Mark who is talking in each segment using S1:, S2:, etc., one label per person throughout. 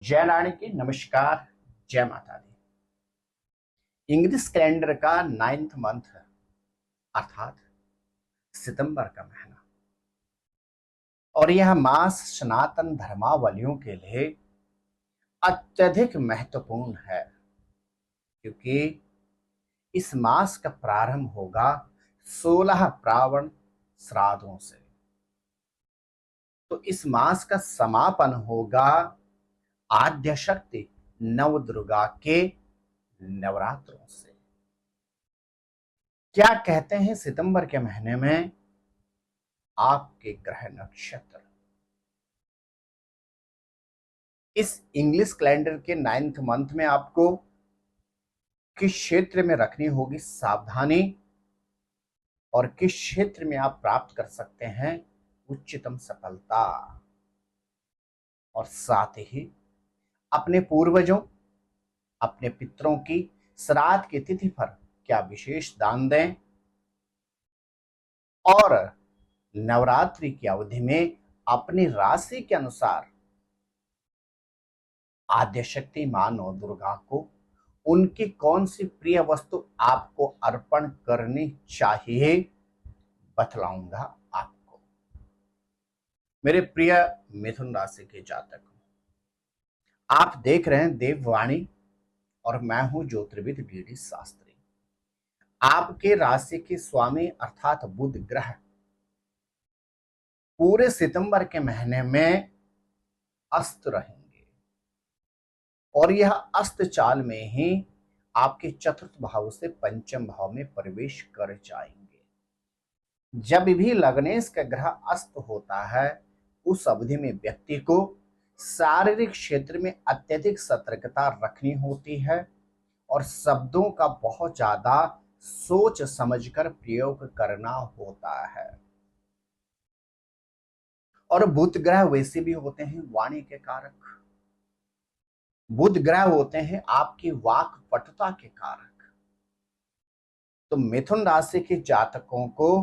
S1: जय रानी की नमस्कार। जय माता दी। इंग्लिश कैलेंडर का 9th मंथ अर्थात सितंबर का महीना और यह मास सनातन धर्मावलंबियों के लिए अत्यधिक महत्वपूर्ण है, क्योंकि इस मास का प्रारंभ होगा 16 प्रावण श्राद्धों से। तो इस मास का समापन होगा आद्य शक्ति नवदुर्गा के नवरात्रों से। क्या कहते हैं सितंबर के महीने में आपके ग्रह नक्षत्र। इस इंग्लिश कैलेंडर के 9th मंथ में आपको किस क्षेत्र में रखनी होगी सावधानी और किस क्षेत्र में आप प्राप्त कर सकते हैं उच्चतम सफलता, और साथ ही अपने पूर्वजों अपने पितरों की श्राद्ध की तिथि पर क्या विशेष दान दें, और नवरात्रि की अवधि में अपनी राशि के अनुसार आद्य शक्ति मां नौ दुर्गा को उनकी कौन सी प्रिय वस्तु आपको अर्पण करनी चाहिए बतलाऊंगा आपको। मेरे प्रिय मिथुन राशि के जातक, आप देख रहे हैं देववाणी और मैं हूं ज्योतिर्विद डीडी शास्त्री। आपके राशि के स्वामी अर्थात बुध ग्रह पूरे सितंबर के महीने में अस्त रहेंगे और यह अस्त चाल में ही आपके चतुर्थ भाव से पंचम भाव में प्रवेश कर जाएंगे। जब भी लग्नेश का ग्रह अस्त होता है उस अवधि में व्यक्ति को शारीरिक क्षेत्र में अत्यधिक सतर्कता रखनी होती है और शब्दों का बहुत ज्यादा सोच समझकर प्रयोग करना होता है। और बुध ग्रह वैसे भी होते हैं वाणी के कारक। बुध ग्रह होते हैं आपकी वाक पटुता के कारक। तो मिथुन राशि के जातकों को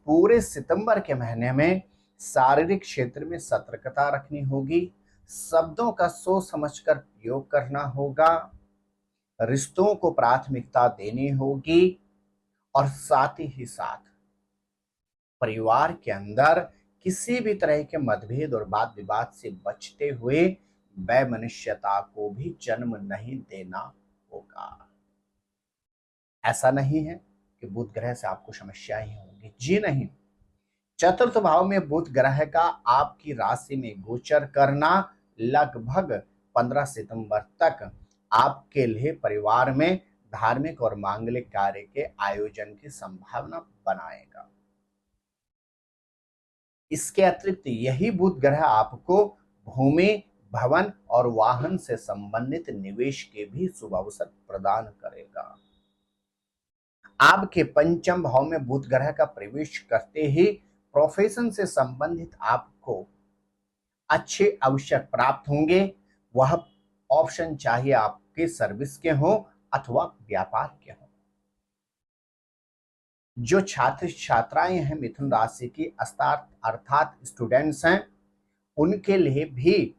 S1: पूरे सितंबर के महीने में शारीरिक क्षेत्र में सतर्कता रखनी होगी, शब्दों का सोच समझकर प्रयोग करना होगा, रिश्तों को प्राथमिकता देनी होगी और साथ ही साथ परिवार के अंदर किसी भी तरह के मतभेद और वाद विवाद से बचते हुए वैमनस्यता को भी जन्म नहीं देना होगा। ऐसा नहीं है कि बुध ग्रह से आपको समस्याएं होंगी, जी नहीं। चतुर्थ भाव में बुध ग्रह का आपकी राशि में गोचर करना लगभग 15 सितंबर तक आपके लिए परिवार में धार्मिक और मांगलिक कार्य के आयोजन की संभावना बनाएगा। इसके अतिरिक्त यही बुध ग्रह आपको भूमि भवन और वाहन से संबंधित निवेश के भी शुभ अवसर प्रदान करेगा। आपके पंचम भाव में बुध ग्रह का प्रवेश करते ही प्रोफेशन से संबंधित आपको अच्छे अवसर प्राप्त होंगे। वह ऑप्शन चाहे आपके सर्विस के हो अथवा व्यापार के हो। जो छात्र छात्राएं हैं मिथुन राशि की अर्थात स्टूडेंट्स हैं, उनके लिए भी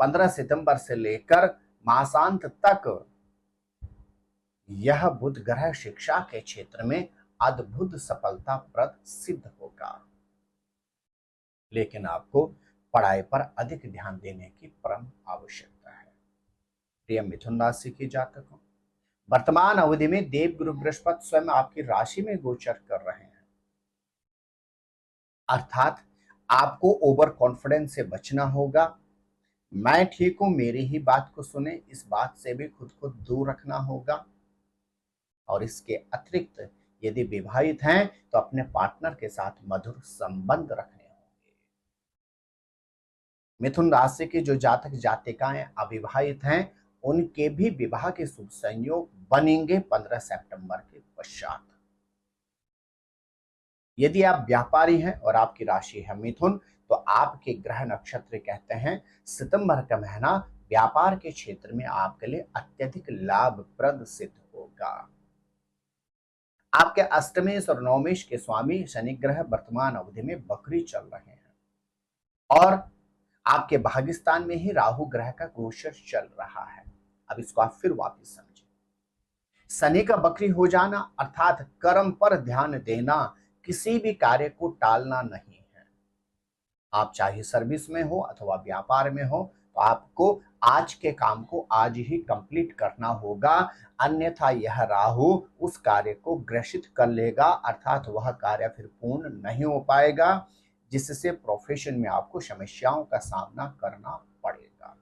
S1: 15 सितंबर से लेकर मासांत तक यह बुध ग्रह शिक्षा के क्षेत्र में अद्भुत सफलताप्रद सिद्ध होगा। लेकिन आपको पढ़ाई पर अधिक ध्यान देने की परम आवश्यकता है। प्रिय मिथुन राशि के जातकों, वर्तमान अवधि में देवगुरु बृहस्पति स्वयं आपकी राशि में गोचर कर रहे हैं, अर्थात आपको ओवर कॉन्फिडेंस से बचना होगा। मैं ठीक हूं, मेरी ही बात को सुने, इस बात से भी खुद को दूर रखना होगा। और इसके अतिरिक्त यदि विवाहित हैं तो अपने पार्टनर के साथ मधुर संबंध रखने होंगे। मिथुन राशि के जो जातक जातिकाएं अविवाहित हैं उनके भी विवाह के शुभ संयोग बनेंगे 15 सितंबर के पश्चात। यदि आप व्यापारी हैं और आपकी राशि है मिथुन, तो आपके ग्रह नक्षत्र कहते हैं सितंबर का महीना व्यापार के क्षेत्र में आपके लिए अत्यधिक लाभप्रद सिद्ध होगा। आपके अष्टमेश और नवमेश के स्वामी शनि ग्रह वर्तमान अवधि में बकरी चल रहे हैं और आपके भाग्यस्थान में ही राहु ग्रह का गोचर चल रहा है। अब इसको आप फिर वापस समझें। शनि का बकरी हो जाना अर्थात कर्म पर ध्यान देना, किसी भी कार्य को टालना नहीं है। आप चाहे सर्विस में हो अथवा व्यापार में हो, तो आपको आज के काम को आज ही कंप्लीट करना होगा, अन्यथा यह राहु उस कार्य को ग्रसित कर लेगा, अर्थात वह कार्य फिर पूर्ण नहीं हो पाएगा, जिससे प्रोफेशन में आपको समस्याओं का सामना करना पड़ेगा।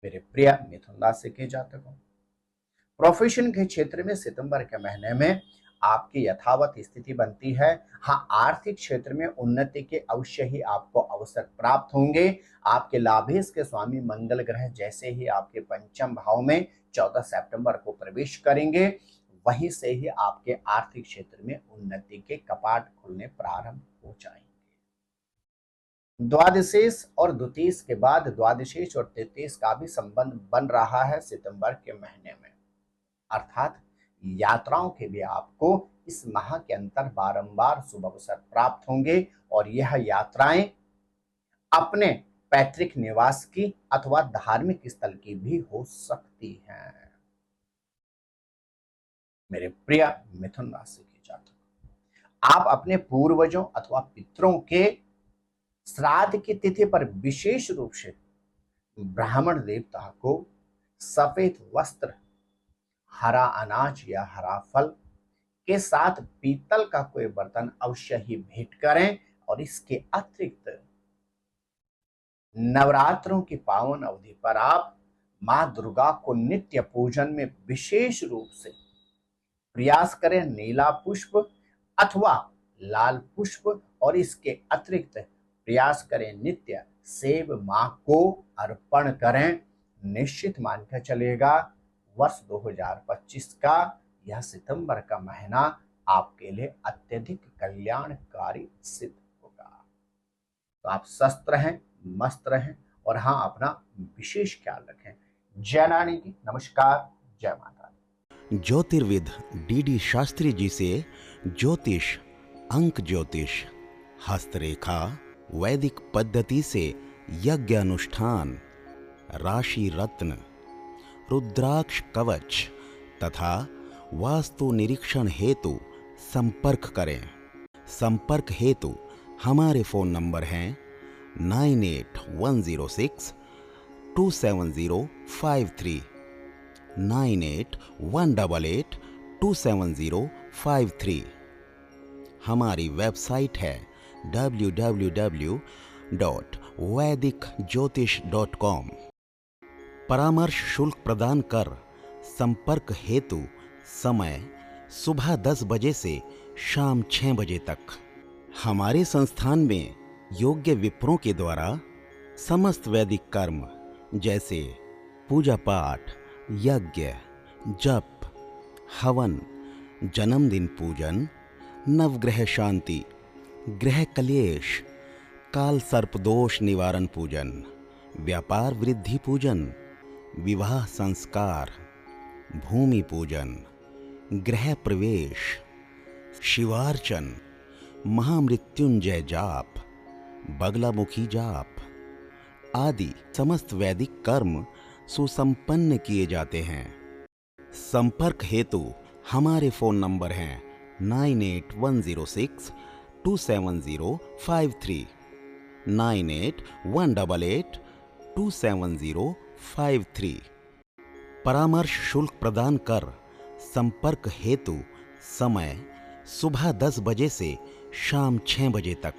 S1: मेरे प्रिय मिथुन राशि के जातकों, प्रोफेशन के क्षेत्र में सितंबर के महीने में आपकी यथावत स्थिति बनती है। हाँ, आर्थिक क्षेत्र में उन्नति के अवश्य ही आपको अवसर प्राप्त होंगे। आपके लाभेश के स्वामी मंगल ग्रह जैसे ही आपके पंचम भाव में 14 सितंबर को प्रवेश करेंगे, वहीं से ही आपके आर्थिक क्षेत्र में उन्नति के कपाट खुलने प्रारंभ हो जाएंगे। द्वादशेश और द्वितीयेश के बाद द्वादशेश और तृतीयेश का भी संबंध बन रहा है सितंबर के महीने में, अर्थात यात्राओं के लिए आपको इस माह के अंतर बारंबार शुभ अवसर प्राप्त होंगे, और यह यात्राएं अपने पैतृक निवास की अथवा धार्मिक स्थल की भी हो सकती हैं। मेरे प्रिय मिथुन राशि के जातक, आप अपने पूर्वजों अथवा पितरों के श्राद्ध की तिथि पर विशेष रूप से ब्राह्मण देवता को सफेद वस्त्र, हरा अनाज या हरा फल के साथ पीतल का कोई बर्तन अवश्य ही भेंट करें। और इसके अतिरिक्त नवरात्रों की पावन अवधि पर आप मां दुर्गा को नित्य पूजन में विशेष रूप से प्रयास करें नीला पुष्प अथवा लाल पुष्प, और इसके अतिरिक्त प्रयास करें नित्य सेब मां को अर्पण करें। निश्चित मानकर चलेगा वर्ष 2025 का यह सितंबर का महीना आपके लिए अत्यधिक कल्याणकारी सिद्ध होगा। तो आप स्वस्थ रहें, मस्त रहें, और हाँ, अपना विशेष ख्याल रखें। जय नारायण जी, नमस्कार, जय माता दी।
S2: ज्योतिर्विद डीडी शास्त्री जी से ज्योतिष, अंक ज्योतिष, हस्तरेखा, वैदिक पद्धति से यज्ञ अनुष्ठान, राशि रत्न, रुद्राक्ष कवच तथा वास्तु निरीक्षण हेतु संपर्क करें। संपर्क हेतु हमारे फोन नंबर हैं 9811062705 9818827053। हमारी वेबसाइट है www.vedicjyotish.com। परामर्श शुल्क प्रदान कर संपर्क हेतु समय सुबह 10 बजे से शाम 6 बजे तक। हमारे संस्थान में योग्य विप्रों के द्वारा समस्त वैदिक कर्म जैसे पूजा पाठ, यज्ञ, जप, हवन, जन्मदिन पूजन, नवग्रह शांति, ग्रह कलेश, काल सर्प दोष निवारण पूजन, व्यापार वृद्धि पूजन, विवाह संस्कार, भूमि पूजन, गृह प्रवेश, शिवार्चन, महामृत्युंजय जाप, बगलामुखी जाप आदि समस्त वैदिक कर्म सुसंपन्न किए जाते हैं। संपर्क हेतु हमारे फोन नंबर हैं 9810627053, 9818827053। परामर्श शुल्क प्रदान कर संपर्क हेतु समय सुबह 10 बजे से शाम 6 बजे तक।